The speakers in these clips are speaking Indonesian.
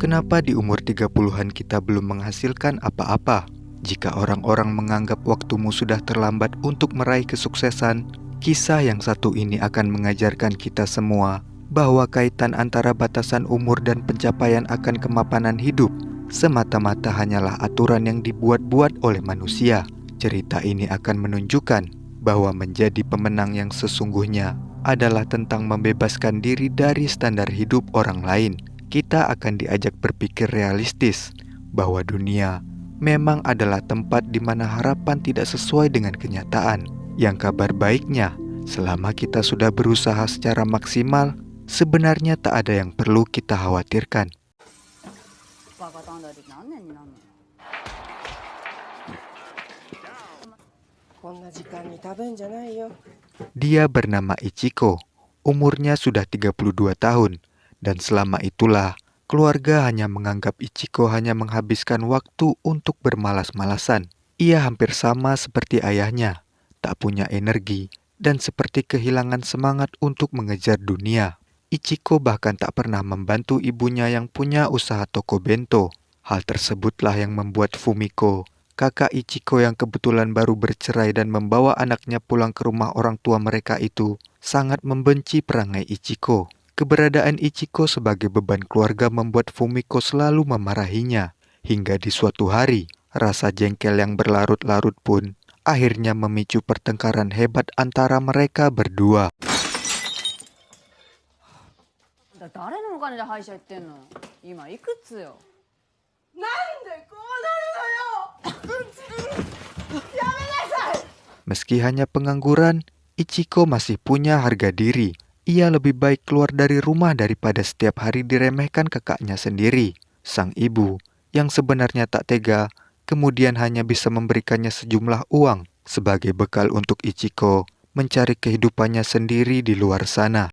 Kenapa di umur 30-an kita belum menghasilkan apa-apa? Jika orang-orang menganggap waktumu sudah terlambat untuk meraih kesuksesan, kisah yang satu ini akan mengajarkan kita semua bahwa kaitan antara batasan umur dan pencapaian akan kemapanan hidup semata-mata hanyalah aturan yang dibuat-buat oleh manusia. Cerita ini akan menunjukkan bahwa menjadi pemenang yang sesungguhnya adalah tentang membebaskan diri dari standar hidup orang lain. Kita akan diajak berpikir realistis bahwa dunia memang adalah tempat di mana harapan tidak sesuai dengan kenyataan. Yang kabar baiknya, selama kita sudah berusaha secara maksimal, sebenarnya tak ada yang perlu kita khawatirkan. Dia bernama Ichiko. Umurnya sudah 32 tahun. Dan selama itulah, keluarga hanya menganggap Ichiko hanya menghabiskan waktu untuk bermalas-malasan. Ia hampir sama seperti ayahnya, tak punya energi, dan seperti kehilangan semangat untuk mengejar dunia. Ichiko bahkan tak pernah membantu ibunya yang punya usaha toko bento. Hal tersebutlah yang membuat Fumiko, kakak Ichiko yang kebetulan baru bercerai dan membawa anaknya pulang ke rumah orang tua mereka itu, sangat membenci perangai Ichiko. Keberadaan Ichiko sebagai beban keluarga membuat Fumiko selalu memarahinya. Hingga di suatu hari, rasa jengkel yang berlarut-larut pun akhirnya memicu pertengkaran hebat antara mereka berdua. Meski hanya pengangguran, Ichiko masih punya harga diri. Ia lebih baik keluar dari rumah daripada setiap hari diremehkan kakaknya sendiri. Sang ibu, yang sebenarnya tak tega, kemudian hanya bisa memberikannya sejumlah uang sebagai bekal untuk Ichiko mencari kehidupannya sendiri di luar sana.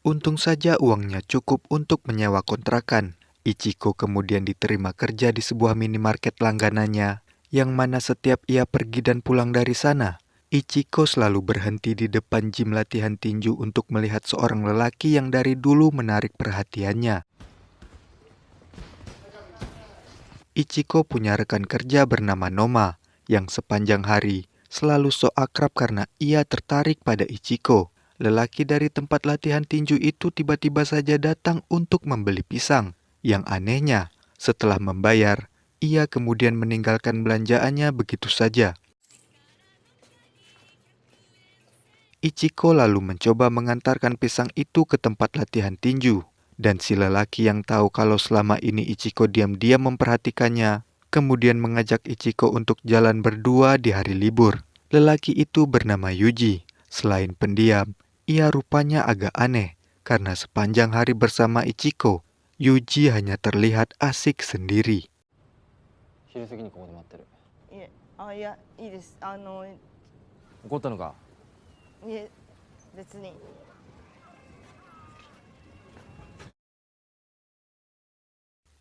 Untung saja uangnya cukup untuk menyewa kontrakan. Ichiko kemudian diterima kerja di sebuah minimarket langganannya, yang mana setiap ia pergi dan pulang dari sana, Ichiko selalu berhenti di depan gym latihan tinju untuk melihat seorang lelaki yang dari dulu menarik perhatiannya. Ichiko punya rekan kerja bernama Noma, yang sepanjang hari selalu sok akrab karena ia tertarik pada Ichiko. Lelaki dari tempat latihan tinju itu tiba-tiba saja datang untuk membeli pisang. Yang anehnya, setelah membayar, ia kemudian meninggalkan belanjaannya begitu saja. Ichiko lalu mencoba mengantarkan pisang itu ke tempat latihan tinju. Dan si lelaki yang tahu kalau selama ini Ichiko diam-diam memperhatikannya, kemudian mengajak Ichiko untuk jalan berdua di hari libur. Lelaki itu bernama Yuji. Selain pendiam, ia rupanya agak aneh, karena sepanjang hari bersama Ichiko, Yuji hanya terlihat asik sendiri.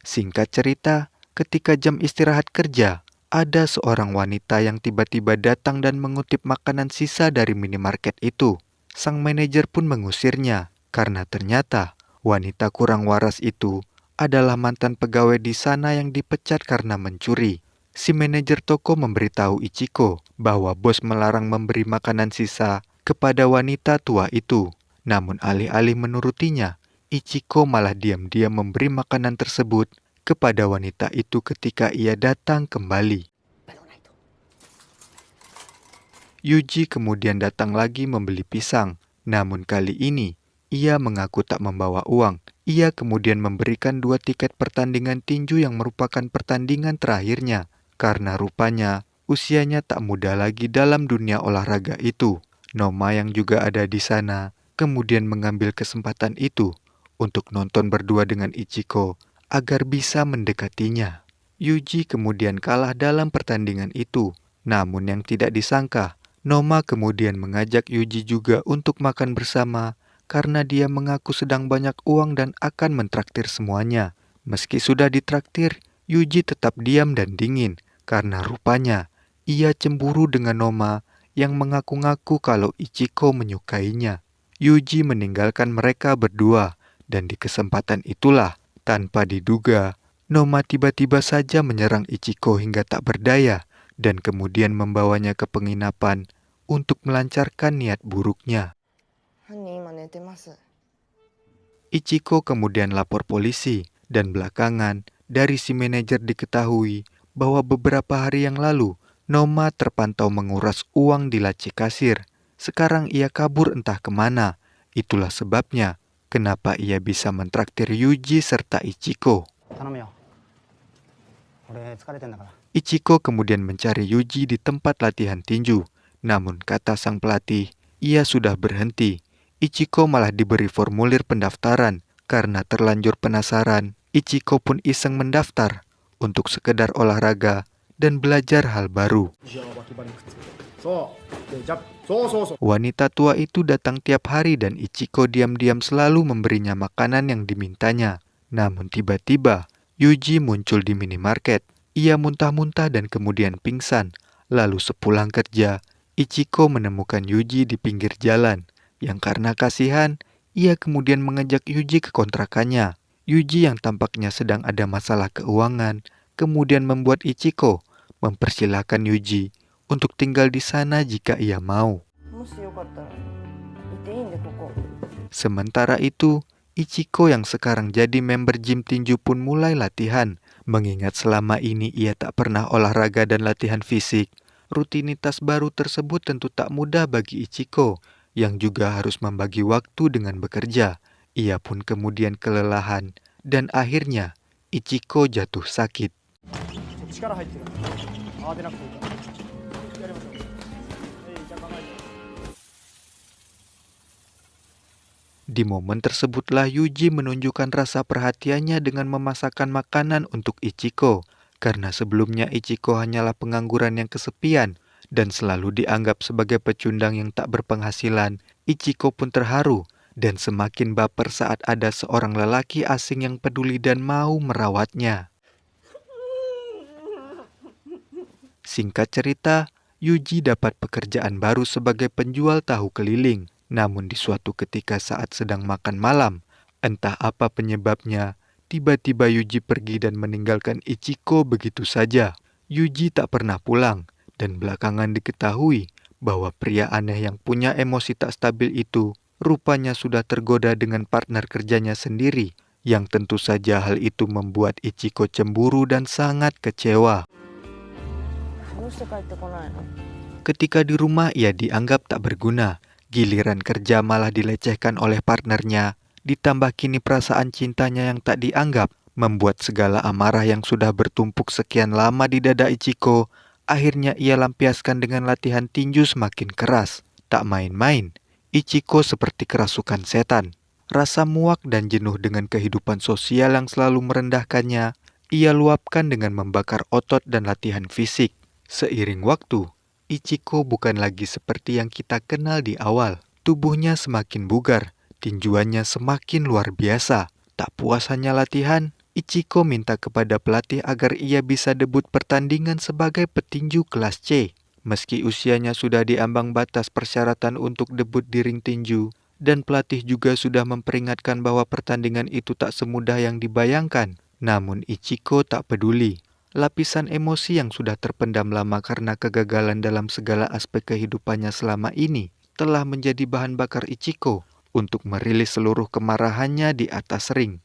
Singkat cerita, ketika jam istirahat kerja, ada seorang wanita yang tiba-tiba datang dan mengutip makanan sisa dari minimarket itu. Sang manajer pun mengusirnya, karena ternyata wanita kurang waras itu adalah mantan pegawai di sana yang dipecat karena mencuri. Si manajer toko memberitahu Ichiko bahwa bos melarang memberi makanan sisa kepada wanita tua itu. Namun alih-alih menurutinya, Ichiko malah diam-diam memberi makanan tersebut kepada wanita itu ketika ia datang kembali. Yuji kemudian datang lagi membeli pisang, namun kali ini ia mengaku tak membawa uang. Ia kemudian memberikan 2 tiket pertandingan tinju yang merupakan pertandingan terakhirnya, karena rupanya usianya tak muda lagi dalam dunia olahraga itu. Noma yang juga ada di sana kemudian mengambil kesempatan itu untuk nonton berdua dengan Ichiko agar bisa mendekatinya. Yuji kemudian kalah dalam pertandingan itu. Namun yang tidak disangka, Noma kemudian mengajak Yuji juga untuk makan bersama karena dia mengaku sedang banyak uang dan akan mentraktir semuanya. Meski sudah ditraktir, Yuji tetap diam dan dingin karena rupanya ia cemburu dengan Noma yang mengaku-ngaku kalau Ichiko menyukainya. Yuji meninggalkan mereka berdua Dan di kesempatan itulah, tanpa diduga, Noma tiba-tiba saja menyerang Ichiko hingga tak berdaya dan kemudian membawanya ke penginapan untuk melancarkan niat buruknya. Ichiko kemudian lapor polisi dan belakangan dari si manajer diketahui bahwa beberapa hari yang lalu Noma terpantau menguras uang di laci kasir. Sekarang ia kabur entah kemana. Itulah sebabnya kenapa ia bisa mentraktir Yuji serta Ichiko. Ichiko kemudian mencari Yuji di tempat latihan tinju. Namun kata sang pelatih, ia sudah berhenti. Ichiko malah diberi formulir pendaftaran. Karena terlanjur penasaran, Ichiko pun iseng mendaftar untuk sekedar olahraga dan belajar hal baru. Wanita tua itu datang tiap hari dan Ichiko diam-diam selalu memberinya makanan yang dimintanya. Namun tiba-tiba, Yuji muncul di minimarket. Ia muntah-muntah dan kemudian pingsan. Lalu sepulang kerja, Ichiko menemukan Yuji di pinggir jalan. Yang karena kasihan, ia kemudian mengajak Yuji ke kontrakannya. Yuji yang tampaknya sedang ada masalah keuangan, kemudian membuat Ichiko mempersilahkan Yuji untuk tinggal di sana jika ia mau. Sementara itu, Ichiko yang sekarang jadi member gym tinju pun mulai latihan. Mengingat selama ini ia tak pernah olahraga dan latihan fisik, rutinitas baru tersebut tentu tak mudah bagi Ichiko, yang juga harus membagi waktu dengan bekerja. Ia pun kemudian kelelahan, dan akhirnya Ichiko jatuh sakit. Di momen tersebutlah Yuji menunjukkan rasa perhatiannya dengan memasakkan makanan untuk Ichiko. Karena sebelumnya Ichiko hanyalah pengangguran yang kesepian dan selalu dianggap sebagai pecundang yang tak berpenghasilan, Ichiko pun terharu dan semakin baper saat ada seorang lelaki asing yang peduli dan mau merawatnya. Singkat cerita, Yuji dapat pekerjaan baru sebagai penjual tahu keliling. Namun di suatu ketika saat sedang makan malam, entah apa penyebabnya, tiba-tiba Yuji pergi dan meninggalkan Ichiko begitu saja. Yuji tak pernah pulang, dan belakangan diketahui bahwa pria aneh yang punya emosi tak stabil itu rupanya sudah tergoda dengan partner kerjanya sendiri, yang tentu saja hal itu membuat Ichiko cemburu dan sangat kecewa. Ketika di rumah ia dianggap tak berguna, giliran kerja malah dilecehkan oleh partnernya, ditambah kini perasaan cintanya yang tak dianggap, membuat segala amarah yang sudah bertumpuk sekian lama di dada Ichiko, akhirnya ia lampiaskan dengan latihan tinju semakin keras. Tak main-main, Ichiko seperti kerasukan setan. Rasa muak dan jenuh dengan kehidupan sosial yang selalu merendahkannya, ia luapkan dengan membakar otot dan latihan fisik. Seiring waktu, Ichiko bukan lagi seperti yang kita kenal di awal. Tubuhnya semakin bugar, tinjuannya semakin luar biasa. Tak puas hanya latihan, Ichiko minta kepada pelatih agar ia bisa debut pertandingan sebagai petinju kelas C. Meski usianya sudah di ambang batas persyaratan untuk debut di ring tinju, dan pelatih juga sudah memperingatkan bahwa pertandingan itu tak semudah yang dibayangkan, namun Ichiko tak peduli. Lapisan emosi yang sudah terpendam lama karena kegagalan dalam segala aspek kehidupannya selama ini telah menjadi bahan bakar Ichiko untuk merilis seluruh kemarahannya di atas ring.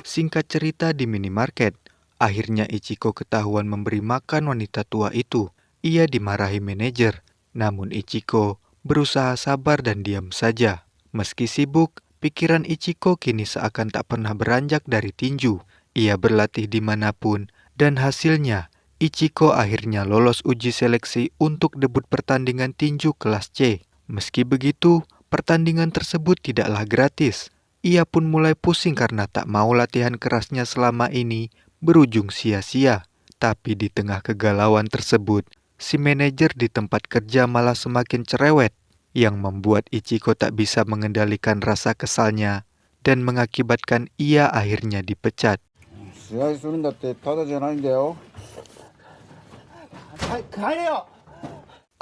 Singkat cerita, di minimarket, akhirnya Ichiko ketahuan memberi makan wanita tua itu. Ia dimarahi manajer, namun Ichiko berusaha sabar dan diam saja. Meski sibuk, pikiran Ichiko kini seakan tak pernah beranjak dari tinju. Ia berlatih dimanapun, dan hasilnya, Ichiko akhirnya lolos uji seleksi untuk debut pertandingan tinju kelas C. Meski begitu, pertandingan tersebut tidaklah gratis. Ia pun mulai pusing karena tak mau latihan kerasnya selama ini berujung sia-sia. Tapi di tengah kegalauan tersebut, si manajer di tempat kerja malah semakin cerewet, yang membuat Ichiko tak bisa mengendalikan rasa kesalnya dan mengakibatkan ia akhirnya dipecat.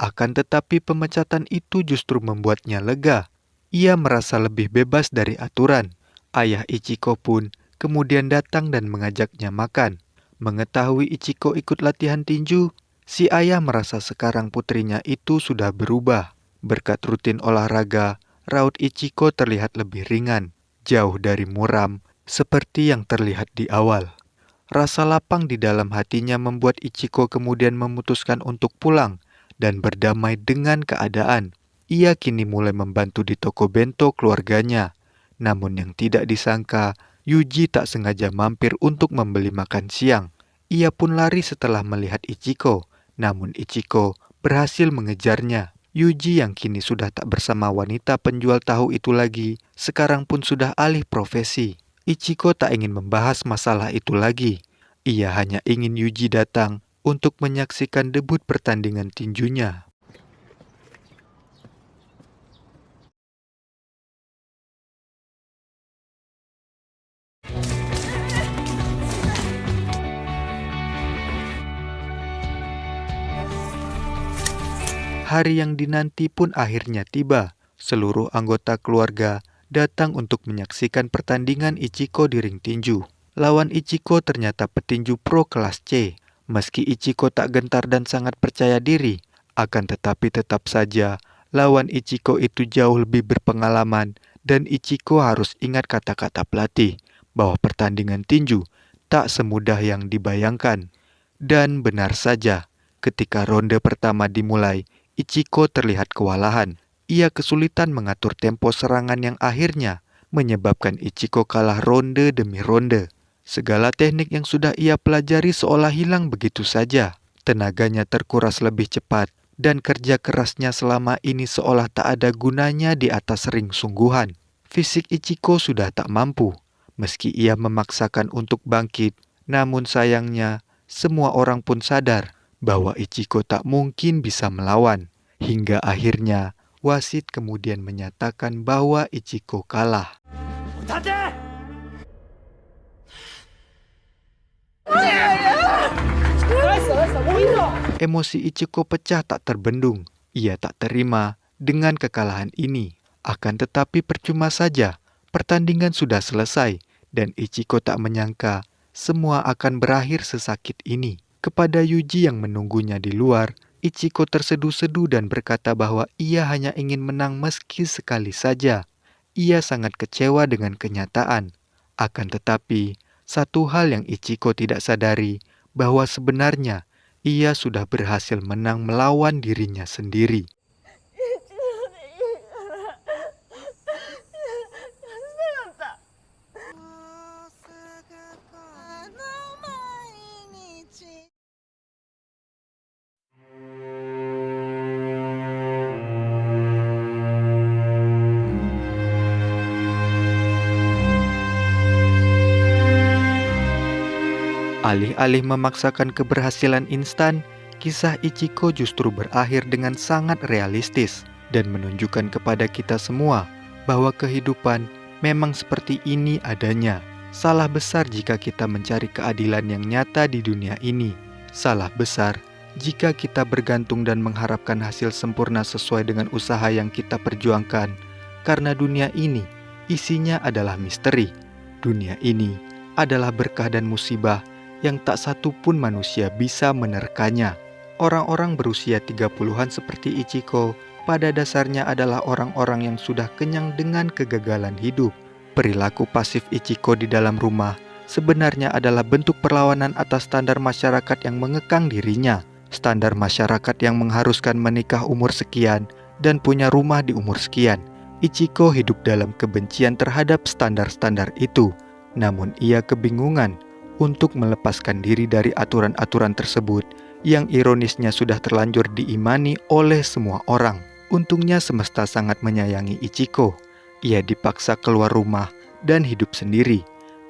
Akan tetapi pemecatan itu justru membuatnya lega. Ia merasa lebih bebas dari aturan. Ayah Ichiko pun kemudian datang dan mengajaknya makan. Mengetahui Ichiko ikut latihan tinju, si ayah merasa sekarang putrinya itu sudah berubah. Berkat rutin olahraga, raut Ichiko terlihat lebih ringan, jauh dari muram, seperti yang terlihat di awal. Rasa lapang di dalam hatinya membuat Ichiko kemudian memutuskan untuk pulang dan berdamai dengan keadaan. Ia kini mulai membantu di toko bento keluarganya. Namun yang tidak disangka, Yuji tak sengaja mampir untuk membeli makan siang. Ia pun lari setelah melihat Ichiko, namun Ichiko berhasil mengejarnya. Yuji yang kini sudah tak bersama wanita penjual tahu itu lagi, sekarang pun sudah alih profesi. Ichiko tak ingin membahas masalah itu lagi. Ia hanya ingin Yuji datang untuk menyaksikan debut pertandingan tinjunya. Hari yang dinanti pun akhirnya tiba. Seluruh anggota keluarga datang untuk menyaksikan pertandingan Ichiko di ring tinju. Lawan Ichiko ternyata petinju pro kelas C. Meski Ichiko tak gentar dan sangat percaya diri, akan tetapi tetap saja lawan Ichiko itu jauh lebih berpengalaman dan Ichiko harus ingat kata-kata pelatih bahwa pertandingan tinju tak semudah yang dibayangkan. Dan benar saja, ketika ronde pertama dimulai, Ichiko terlihat kewalahan. Ia kesulitan mengatur tempo serangan yang akhirnya menyebabkan Ichiko kalah ronde demi ronde. Segala teknik yang sudah ia pelajari seolah hilang begitu saja. Tenaganya terkuras lebih cepat dan kerja kerasnya selama ini seolah tak ada gunanya di atas ring sungguhan. Fisik Ichiko sudah tak mampu. Meski ia memaksakan untuk bangkit, namun sayangnya semua orang pun sadar bahwa Ichiko tak mungkin bisa melawan. Hingga akhirnya wasit kemudian menyatakan bahwa Ichiko kalah. Emosi Ichiko pecah tak terbendung. Ia tak terima dengan kekalahan ini. Akan tetapi percuma saja, pertandingan sudah selesai dan Ichiko tak menyangka semua akan berakhir sesakit ini. Kepada Yuji yang menunggunya di luar, Ichiko terseduh-seduh dan berkata bahwa ia hanya ingin menang meski sekali saja. Ia sangat kecewa dengan kenyataan. Akan tetapi, satu hal yang Ichiko tidak sadari, bahwa sebenarnya ia sudah berhasil menang melawan dirinya sendiri. Alih-alih memaksakan keberhasilan instan, kisah Ichiko justru berakhir dengan sangat realistis dan menunjukkan kepada kita semua bahwa kehidupan memang seperti ini adanya. Salah besar jika kita mencari keadilan yang nyata di dunia ini. Salah besar jika kita bergantung dan mengharapkan hasil sempurna sesuai dengan usaha yang kita perjuangkan. Karena dunia ini isinya adalah misteri. Dunia ini adalah berkah dan musibah yang tak satu pun manusia bisa menerkanya. Orang-orang berusia 30-an seperti Ichiko pada dasarnya adalah orang-orang yang sudah kenyang dengan kegagalan hidup. Perilaku pasif Ichiko di dalam rumah sebenarnya adalah bentuk perlawanan atas standar masyarakat yang mengekang dirinya. Standar masyarakat yang mengharuskan menikah umur sekian dan punya rumah di umur sekian. Ichiko hidup dalam kebencian terhadap standar-standar itu. Namun ia kebingungan untuk melepaskan diri dari aturan-aturan tersebut yang ironisnya sudah terlanjur diimani oleh semua orang. Untungnya semesta sangat menyayangi Ichiko. Ia dipaksa keluar rumah dan hidup sendiri.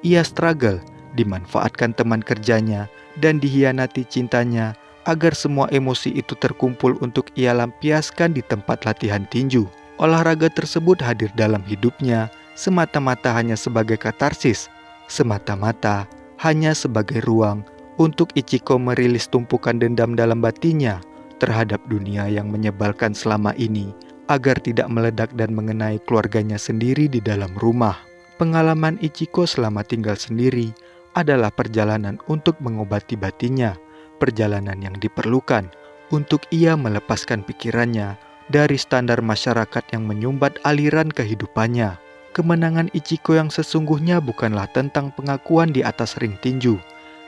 Ia struggle, dimanfaatkan teman kerjanya, dan dihianati cintanya agar semua emosi itu terkumpul untuk ia lampiaskan di tempat latihan tinju. Olahraga tersebut hadir dalam hidupnya semata-mata hanya sebagai katarsis, semata-mata hanya sebagai ruang untuk Ichiko merilis tumpukan dendam dalam batinnya terhadap dunia yang menyebalkan selama ini, agar tidak meledak dan mengenai keluarganya sendiri di dalam rumah. Pengalaman Ichiko selama tinggal sendiri adalah perjalanan untuk mengobati batinnya, perjalanan yang diperlukan untuk ia melepaskan pikirannya dari standar masyarakat yang menyumbat aliran kehidupannya. Kemenangan Ichiko yang sesungguhnya bukanlah tentang pengakuan di atas ring tinju.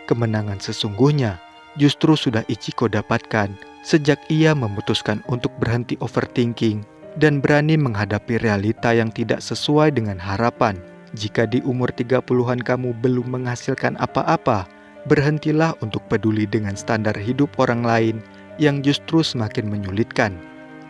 Kemenangan sesungguhnya justru sudah Ichiko dapatkan sejak ia memutuskan untuk berhenti overthinking dan berani menghadapi realita yang tidak sesuai dengan harapan. Jika di umur 30-an kamu belum menghasilkan apa-apa, berhentilah untuk peduli dengan standar hidup orang lain yang justru semakin menyulitkan.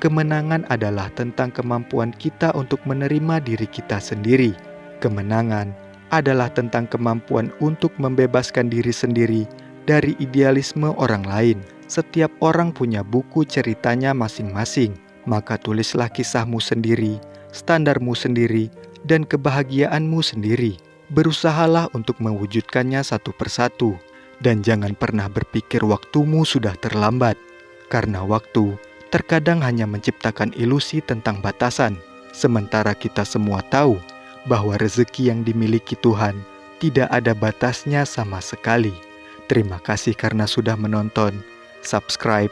Kemenangan adalah tentang kemampuan kita untuk menerima diri kita sendiri. Kemenangan adalah tentang kemampuan untuk membebaskan diri sendiri dari idealisme orang lain. Setiap orang punya buku ceritanya masing-masing, maka tulislah kisahmu sendiri, standarmu sendiri, dan kebahagiaanmu sendiri. Berusahalah untuk mewujudkannya satu persatu, dan jangan pernah berpikir waktumu sudah terlambat, karena waktu terkadang hanya menciptakan ilusi tentang batasan, sementara kita semua tahu bahwa rezeki yang dimiliki Tuhan tidak ada batasnya sama sekali. Terima kasih karena sudah menonton. Subscribe,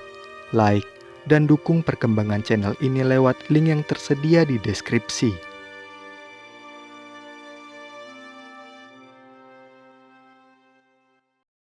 like, dan dukung perkembangan channel ini lewat link yang tersedia di deskripsi.